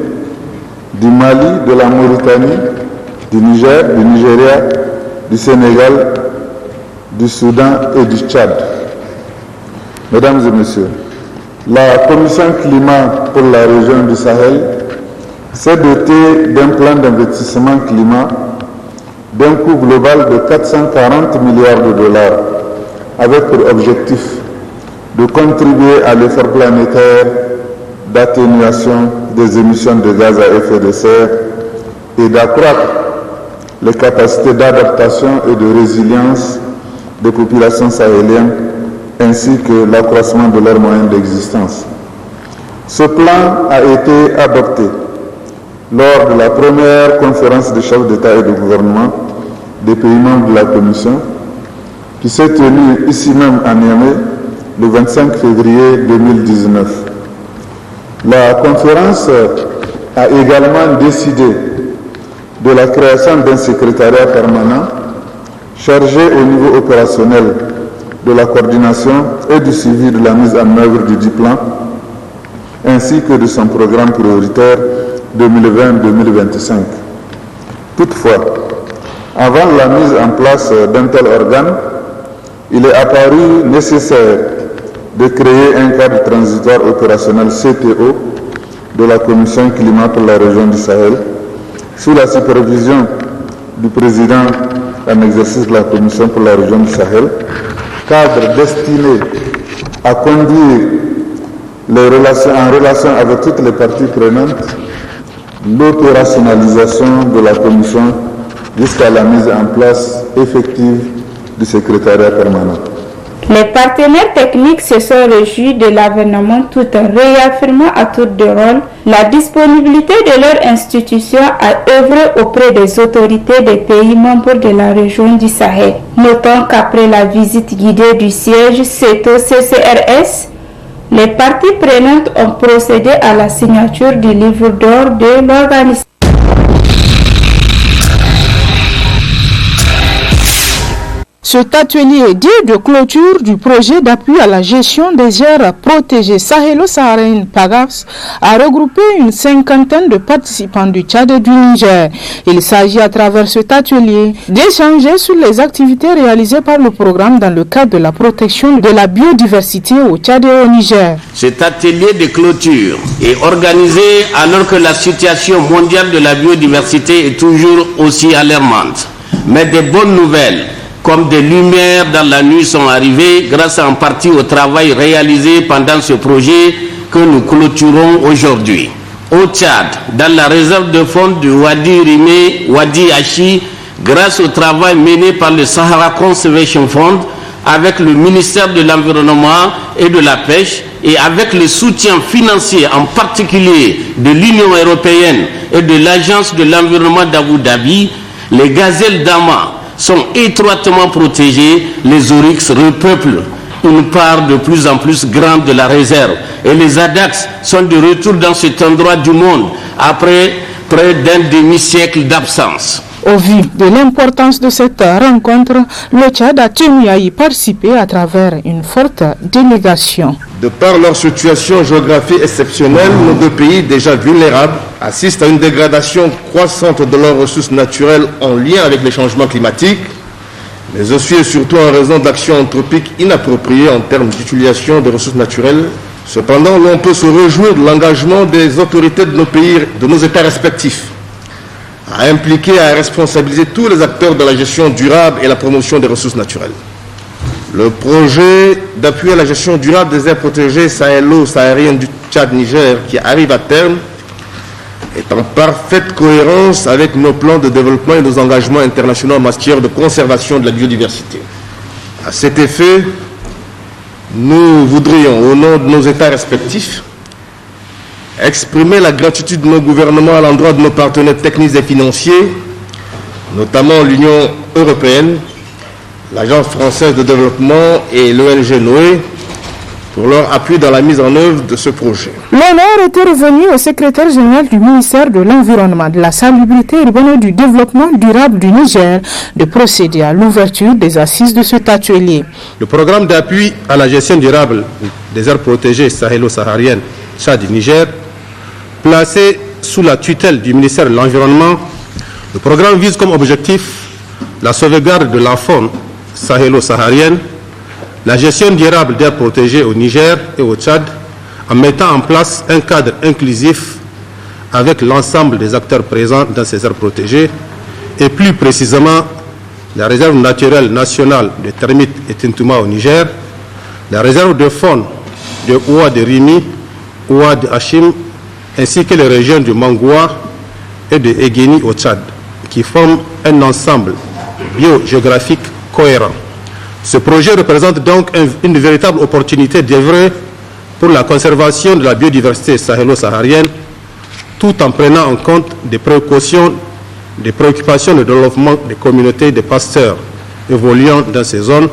du Mali, de la Mauritanie, du Niger, du Nigeria, du Sénégal, du Soudan et du Tchad. Mesdames et messieurs, la Commission climat pour la région du Sahel s'est dotée d'un plan d'investissement climat d'un coût global de 440 milliards de dollars, avec pour objectif de contribuer à l'effort planétaire d'atténuation des émissions de gaz à effet de serre et d'accroître les capacités d'adaptation et de résilience des populations sahéliennes ainsi que l'accroissement de leurs moyens d'existence. Ce plan a été adopté lors de la première conférence des chefs d'État et de gouvernement des pays membres de la Commission qui s'est tenue ici même à Niamey le 25 février 2019. La conférence a également décidé de la création d'un secrétariat permanent chargé au niveau opérationnel de la coordination et du suivi de la mise en œuvre du dit plan, ainsi que de son programme prioritaire 2020-2025. Toutefois, avant la mise en place d'un tel organe, il est apparu nécessaire de créer un cadre transitoire opérationnel CTO de la Commission climat pour la région du Sahel, sous la supervision du président en exercice de la Commission pour la région du Sahel, cadre destiné à conduire en relation avec toutes les parties prenantes l'opérationnalisation de la Commission jusqu'à la mise en place effective du secrétariat permanent. Les partenaires techniques se sont réjouis de l'avènement tout en réaffirmant à tour de rôle la disponibilité de leur institution à œuvrer auprès des autorités des pays membres de la région du Sahel. Notons qu'après la visite guidée du siège CETO-CCRS, les parties prenantes ont procédé à la signature du livre d'or de l'organisation. Cet atelier dit de clôture du projet d'appui à la gestion des aires protégées sahélo-sahariennes PAGAPS a regroupé une cinquantaine de participants du Tchad et du Niger. Il s'agit à travers cet atelier d'échanger sur les activités réalisées par le programme dans le cadre de la protection de la biodiversité au Tchad et au Niger. Cet atelier de clôture est organisé alors que la situation mondiale de la biodiversité est toujours aussi alarmante. Mais des bonnes nouvelles comme des lumières dans la nuit sont arrivées grâce en partie au travail réalisé pendant ce projet que nous clôturons aujourd'hui. Au Tchad, dans la réserve de fonds de Wadi Rimé, Wadi Achi, grâce au travail mené par le Sahara Conservation Fund, avec le ministère de l'Environnement et de la Pêche, et avec le soutien financier en particulier de l'Union européenne et de l'Agence de l'environnement d'Abu Dhabi, les gazelles d'Ama sont étroitement protégées, les oryx repeuplent une part de plus en plus grande de la réserve. Et les Adax sont de retour dans cet endroit du monde après près d'un demi-siècle d'absence. Au vu de l'importance de cette rencontre, le Tchad a tenu à y participer à travers une forte délégation. De par leur situation géographique exceptionnelle, nos deux pays déjà vulnérables assistent à une dégradation croissante de leurs ressources naturelles en lien avec les changements climatiques, mais aussi et surtout en raison d'actions anthropiques inappropriées en termes d'utilisation des ressources naturelles. Cependant, l'on peut se réjouir de l'engagement des autorités de nos pays, de nos États respectifs, à impliquer et à responsabiliser tous les acteurs de la gestion durable et la promotion des ressources naturelles. Le projet d'appui à la gestion durable des aires protégées sahélo-sahariennes du Tchad-Niger, qui arrive à terme, est en parfaite cohérence avec nos plans de développement et nos engagements internationaux en matière de conservation de la biodiversité. À cet effet, nous voudrions, au nom de nos États respectifs, exprimer la gratitude de nos gouvernements à l'endroit de nos partenaires techniques et financiers, notamment l'Union européenne, l'Agence française de développement et l'ONG Noé, pour leur appui dans la mise en œuvre de ce projet. L'honneur était revenu au secrétaire général du ministère de l'Environnement, de la Salubrité urbaine et du Développement durable du Niger de procéder à l'ouverture des assises de cet atelier. Le programme d'appui à la gestion durable des aires protégées sahélo-sahariennes Tchad-Niger, placé sous la tutelle du ministère de l'Environnement, le programme vise comme objectif la sauvegarde de la faune sahélo-saharienne, la gestion durable d'aires protégées au Niger et au Tchad, en mettant en place un cadre inclusif avec l'ensemble des acteurs présents dans ces aires protégées, et plus précisément la réserve naturelle nationale de Termite et Tintouma au Niger, la réserve de faune de Oua de Rimi, Oua de Hachim, ainsi que les régions du Mangoua et de Egeni au Tchad, qui forment un ensemble biogéographique cohérent. Ce projet représente donc une véritable opportunité d'œuvrer pour la conservation de la biodiversité sahélo-saharienne, tout en prenant en compte des préoccupations de développement des communautés de pasteurs évoluant dans ces zones,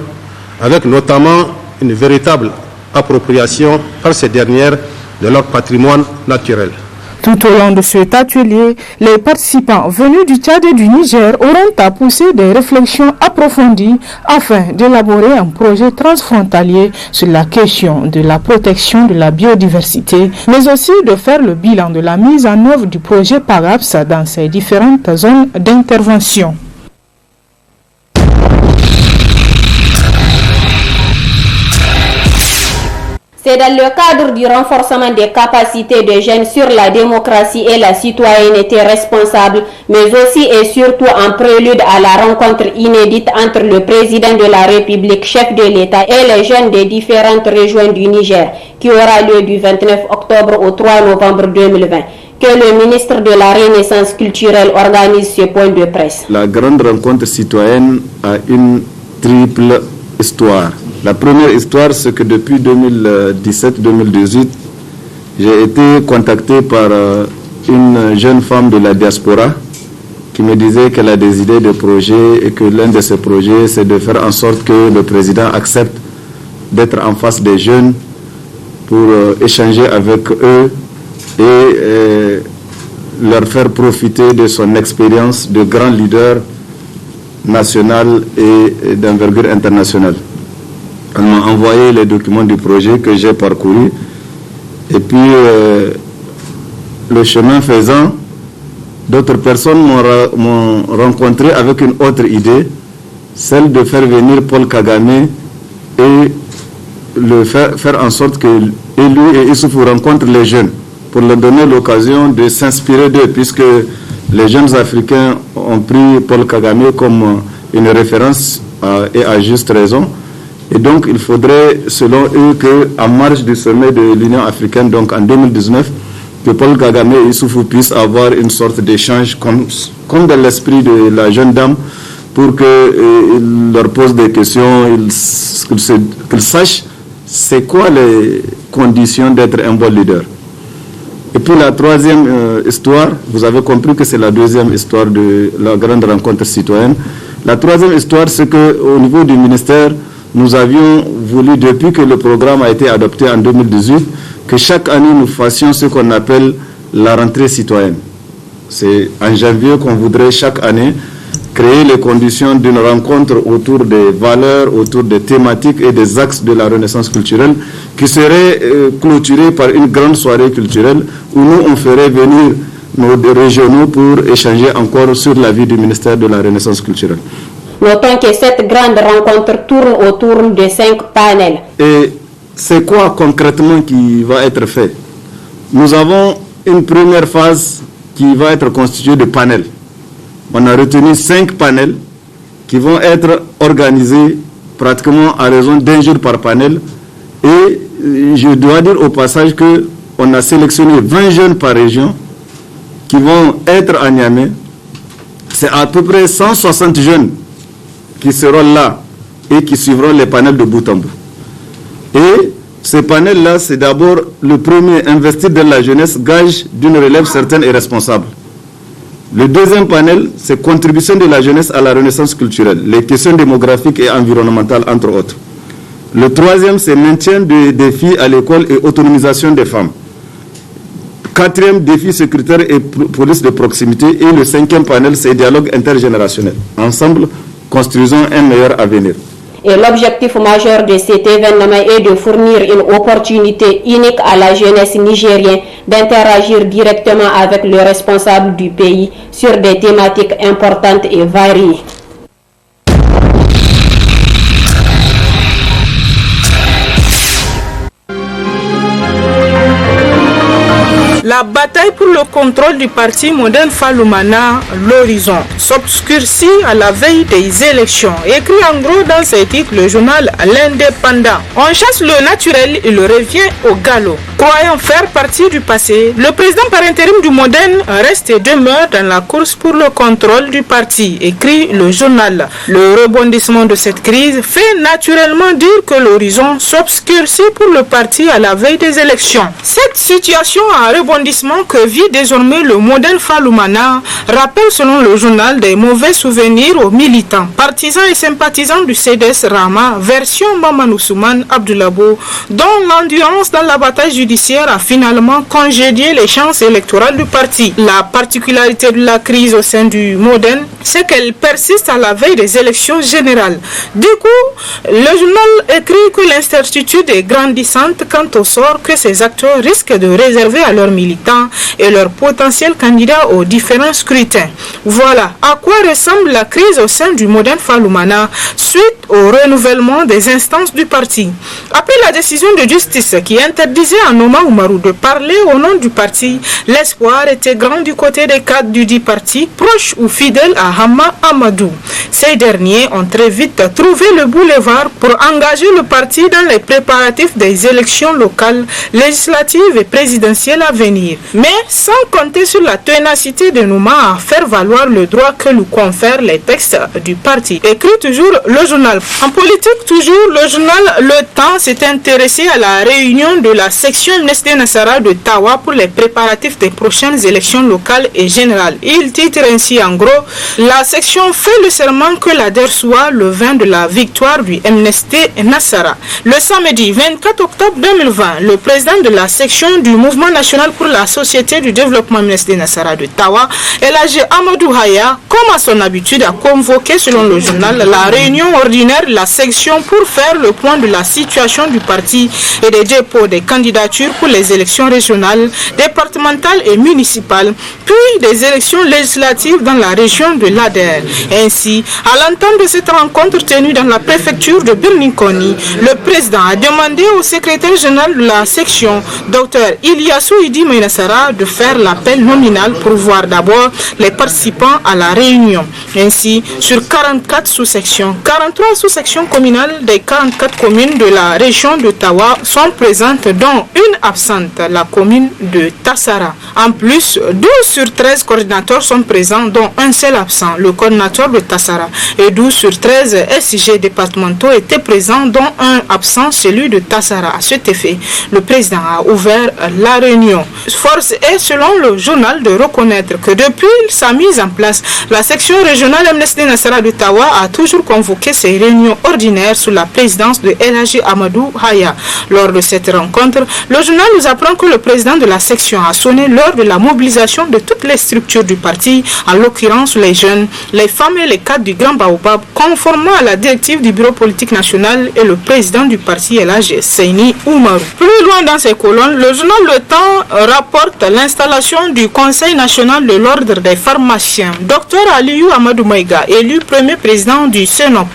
avec notamment une véritable appropriation par ces dernières de leur patrimoine naturel. Tout au long de cet atelier, les participants venus du Tchad et du Niger auront à pousser des réflexions approfondies afin d'élaborer un projet transfrontalier sur la question de la protection de la biodiversité, mais aussi de faire le bilan de la mise en œuvre du projet PAGAPS dans ses différentes zones d'intervention. C'est dans le cadre du renforcement des capacités des jeunes sur la démocratie et la citoyenneté responsable, mais aussi et surtout en prélude à la rencontre inédite entre le président de la République, chef de l'État, et les jeunes des différentes régions du Niger, qui aura lieu du 29 octobre au 3 novembre 2020, que le ministre de la Renaissance culturelle organise ce point de presse. La grande rencontre citoyenne a une triple histoire. La première histoire, c'est que depuis 2017-2018, j'ai été contacté par une jeune femme de la diaspora qui me disait qu'elle a des idées de projets et que l'un de ces projets, c'est de faire en sorte que le président accepte d'être en face des jeunes pour échanger avec eux et leur faire profiter de son expérience de grand leader national et d'envergure internationale. Elle m'a envoyé les documents du projet que j'ai parcouru. Et puis, le chemin faisant, d'autres personnes m'ont rencontré avec une autre idée, celle de faire venir Paul Kagame et faire en sorte que lui et Issoufou rencontrent les jeunes pour leur donner l'occasion de s'inspirer d'eux, puisque les jeunes Africains ont pris Paul Kagame comme une référence et à juste raison. Et donc, il faudrait, selon eux, qu'en marge du sommet de l'Union africaine, donc en 2019, que Paul Kagame et Issoufou puissent avoir une sorte d'échange comme dans l'esprit de la jeune dame, pour qu'ils leur posent des questions, qu'ils sachent c'est quoi les conditions d'être un bon leader. Et puis la troisième histoire, vous avez compris que c'est la deuxième histoire de la grande rencontre citoyenne. La troisième histoire, c'est qu'au niveau du ministère, nous avions voulu, depuis que le programme a été adopté en 2018, que chaque année nous fassions ce qu'on appelle la rentrée citoyenne. C'est en janvier qu'on voudrait chaque année créer les conditions d'une rencontre autour des valeurs, autour des thématiques et des axes de la renaissance culturelle qui serait clôturée par une grande soirée culturelle où nous, on ferait venir nos régionaux pour échanger encore sur la vie du ministère de la renaissance culturelle. Notons que cette grande rencontre tourne autour de 5 panels. Et c'est quoi concrètement qui va être fait? Nous avons une première phase qui va être constituée de panels. On a retenu 5 panels qui vont être organisés pratiquement à raison d'1 jour par panel. Et je dois dire au passage qu'on a sélectionné 20 jeunes par région qui vont être à Niamey. C'est à peu près 160 jeunes qui seront là et qui suivront les panels de bout en bout. Et ces panels-là, c'est d'abord le premier, investir dans la jeunesse, gage d'une relève certaine et responsable. Le deuxième panel, c'est contribution de la jeunesse à la renaissance culturelle, les questions démographiques et environnementales, entre autres. Le troisième, c'est maintien des défis à l'école et autonomisation des femmes. Quatrième, défi sécuritaire et police de proximité. Et le cinquième panel, c'est dialogue intergénérationnel. Ensemble, construisons un meilleur avenir. Et l'objectif majeur de cet événement est de fournir une opportunité unique à la jeunesse nigérienne d'interagir directement avec le responsable du pays sur des thématiques importantes et variées. La bataille pour le contrôle du parti Modern Faloumana, l'horizon, s'obscurcit à la veille des élections. Écrit en gros dans ses titres, le journal L'Indépendant. On chasse le naturel et le revient au galop. Croyant faire partie du passé, le président par intérim du Modern reste et demeure dans la course pour le contrôle du parti, écrit le journal. Le rebondissement de cette crise fait naturellement dire que l'horizon s'obscurcit pour le parti à la veille des élections. Cette situation a rebondissement que vit désormais le Modern Faloumana rappelle selon le journal des mauvais souvenirs aux militants, partisans et sympathisants du CDS Rama, version Maman Ousmane Abdoulabo, dont l'endurance dans la bataille judiciaire a finalement congédié les chances électorales du parti. La particularité de la crise au sein du Modern, c'est qu'elle persiste à la veille des élections générales. Du coup, le journal écrit que l'incertitude est grandissante quant au sort que ces acteurs risquent de réserver à leurs militants et leurs potentiels candidats aux différents scrutins. Voilà à quoi ressemble la crise au sein du Modern Faloumana suite au renouvellement des instances du parti. Après la décision de justice qui interdisait à Noma Oumarou de parler au nom du parti, l'espoir était grand du côté des cadres du dit parti, proches ou fidèles à Hama Amadou. Ces derniers ont très vite trouvé le boulevard pour engager le parti dans les préparatifs des élections locales, législatives et présidentielles à venir. Mais sans compter sur la ténacité de Noma à faire valoir le droit que nous confèrent les textes du parti. Écrit toujours le journal. En politique, toujours, le journal Le Temps s'est intéressé à la réunion de la section MNSD Nassara de Tawa pour les préparatifs des prochaines élections locales et générales. Il titre ainsi en gros, la section fait le serment que l'ADER soit le vin de la victoire du MNSD Nassara. Le samedi 24 octobre 2020, le président de la section du Mouvement national pour la Société du développement MNSD Nassara de Tawa, Elhadji Amadou Haya, comme à son habitude, a convoqué selon le journal la réunion ordinaire de la section pour faire le point de la situation du parti et des dépôts des candidatures candidatures pour les élections régionales, départementales et municipales, puis des élections législatives dans la région de l'Ader. Ainsi, à l'entame de cette rencontre tenue dans la préfecture de Birninkoni, le président a demandé au secrétaire général de la section, Dr Ilyassou Idi Meinassara, de faire l'appel nominal pour voir d'abord les participants à la réunion. Ainsi, sur 44 sous-sections, 43 sous-sections communales des 44 communes de la région de Tawa sont présentes, dont une absente, la commune de Tassara. En plus, 12 sur 13 coordinateurs sont présents, dont un seul absent, le coordinateur de Tassara. Et 12 sur 13 SIG départementaux étaient présents, dont un absent, celui de Tassara. À cet effet, le président a ouvert la réunion. Force est, selon le journal, de reconnaître que depuis sa mise en place, la section régionale Amnesty Nassara de Tawa a toujours convoqué ses réunions ordinaires sous la présidence de El Hadji Amadou Haya. Lors de cette rencontre, le journal nous apprend que le président de la section a sonné l'heure de la mobilisation de toutes les structures du parti, en l'occurrence les jeunes, les femmes et les cadres du Grand Baobab, conformément à la directive du bureau politique national et le président du parti El Hadji Seini Oumarou. Plus loin dans ses colonnes, le journal Le Temps rapporte l'installation du Conseil national de l'ordre des pharmaciens. Dr Aliou Amadou Maïga, élu premier président du CENOP.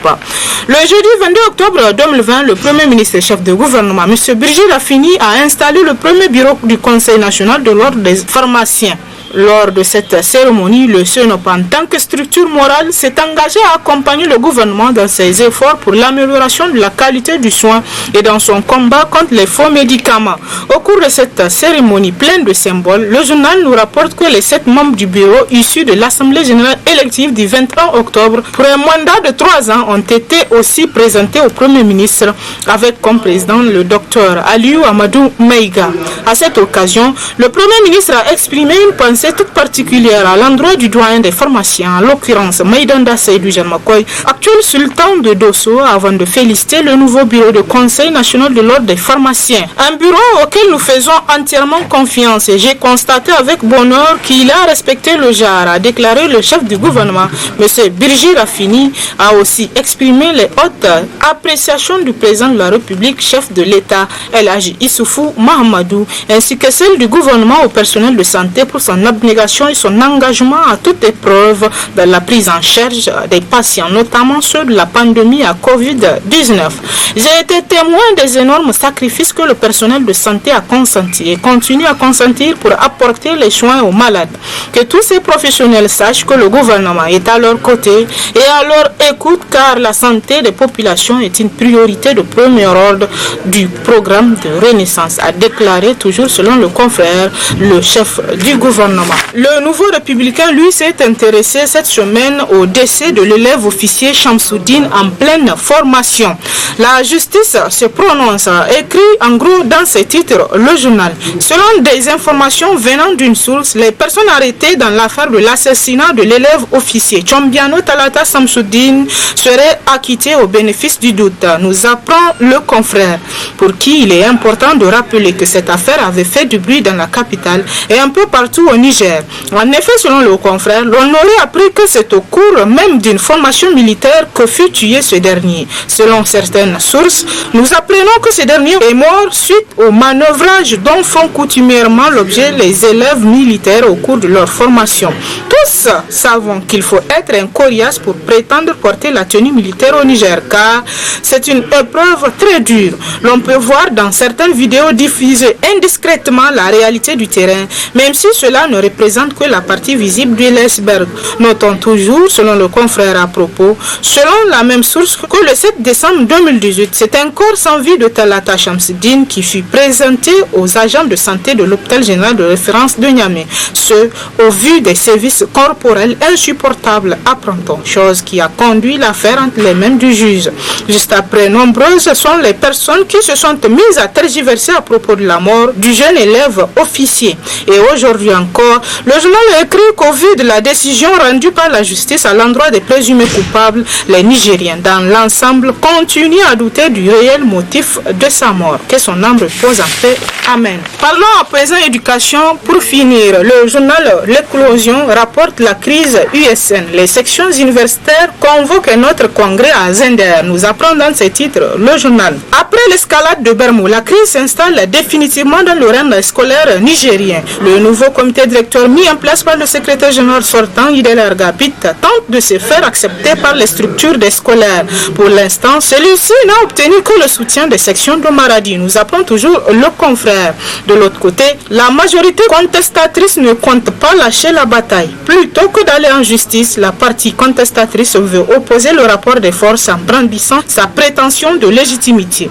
Le jeudi 22 octobre 2020, le premier ministre et chef de gouvernement, M. Birji Rafini, a installé le premier bureau du Conseil national de l'ordre des pharmaciens. Lors de cette cérémonie, le CENOP, en tant que structure morale, s'est engagé à accompagner le gouvernement dans ses efforts pour l'amélioration de la qualité du soin et dans son combat contre les faux médicaments. Au cours de cette cérémonie pleine de symboles, le journal nous rapporte que les 7 membres du bureau issus de l'Assemblée générale élective du 21 octobre pour un mandat de 3 ans ont été aussi présentés au Premier ministre avec comme président le docteur Aliou Amadou Maïga. À cette occasion, le Premier ministre a exprimé une pensée toute particulière à l'endroit du doyen des pharmaciens, en l'occurrence Maïdanda Seydou Janmakoy, actuel sultan de Dosso, avant de féliciter le nouveau bureau de Conseil national de l'ordre des pharmaciens. Un bureau auquel nous faisons entièrement confiance et j'ai constaté avec bonheur qu'il a respecté le genre, a déclaré le chef du gouvernement. M. Birji Rafini a aussi exprimé les hautes appréciations du président de la République, chef de l'État, El Hadji Issoufou Mahamadou, ainsi que celle du gouvernement au personnel de santé pour son abnégation et son engagement à toute épreuve dans la prise en charge des patients, notamment ceux de la pandémie à Covid-19. J'ai été témoin des énormes sacrifices que le personnel de santé a consenti et continue à consentir pour apporter les soins aux malades. Que tous ces professionnels sachent que le gouvernement est à leur côté et à leur écoute, car la santé des populations est une priorité de premier ordre du programme de Renaissance, a déclaré, toujours selon le confrère, le chef du gouvernement. Le nouveau républicain, lui, s'est intéressé cette semaine au décès de l'élève officier Shamsoudine en pleine formation. La justice se prononce, écrit en gros dans ses titres le journal. Selon des informations venant d'une source, les personnes arrêtées dans l'affaire de l'assassinat de l'élève officier Chombiano Talata Samsoudine seraient acquittées au bénéfice du doute, nous apprend le confrère, pour qui il est important de rappeler que cette affaire avait fait du bruit dans la capitale et un peu partout au Niger. En effet, selon le confrère, l'on aurait appris que c'est au cours même d'une formation militaire que fut tué ce dernier. Selon certaines sources, nous apprenons que ce dernier est mort suite au manœuvrage dont font coutumièrement l'objet les élèves militaires au cours de leur formation. Tous savons qu'il faut être un coriace pour prétendre porter la tenue militaire au Niger, car c'est une épreuve très dure. L'on peut voir dans certaines vidéos diffusées indiscrètement la réalité du terrain, même si cela ne représente que la partie visible de l'iceberg. Notons toujours, selon le confrère à propos, selon la même source, que le 7 décembre 2018, c'est un corps sans vie de Talata Shamsidine qui fut présenté aux agents de santé de l'hôpital général de référence de Niamey. Ce, au vu des services corporels insupportables, apprend-on, chose qui a conduit l'affaire entre les mains du juge. Juste après, nombreuses sont les personnes qui se sont mises à tergiverser à propos de la mort du jeune élève officier. Et aujourd'hui encore, le journal écrit qu'au vu de la décision rendue par la justice à l'endroit des présumés coupables, les Nigériens dans l'ensemble continuent à douter douter du réel motif de sa mort. Que son âme repose en paix. Amen. Parlons à présent éducation. Pour finir, le journal L'éclosion rapporte la crise USN. Les sections universitaires convoquent notre congrès à Zender. Nous apprend dans ces titres le journal. Après l'escalade de Bermou, la crise s'installe définitivement dans le règne scolaire nigérien. Le nouveau comité directeur mis en place par le secrétaire général sortant, Idel Argabit, tente de se faire accepter par les structures des scolaires. Pour l'instant, celui-ci n'a obtenu que le soutien des sections de Maradi. Nous appelons toujours le confrère. De l'autre côté, la majorité contestatrice ne compte pas lâcher la bataille. Plutôt que d'aller en justice, la partie contestatrice veut opposer le rapport des forces en brandissant sa prétention de légitimité.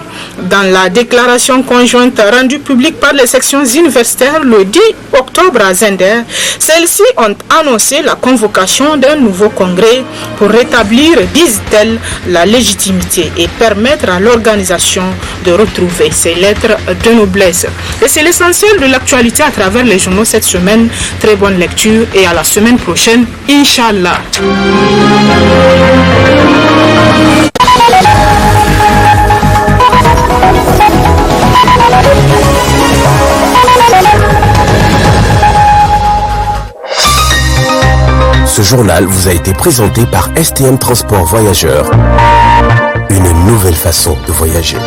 Dans la déclaration conjointe rendue publique par les sections universitaires le 10 octobre à Zender, celles-ci ont annoncé la convocation d'un nouveau congrès pour rétablir, disent-elles, la légitimité et permettre à l'organisation de retrouver ses lettres de noblesse. Et c'est l'essentiel de l'actualité à travers les journaux cette semaine. Très bonne lecture et à la semaine prochaine, Inch'Allah. Ce journal vous a été présenté par STM Transport Voyageurs. Une nouvelle façon de voyager.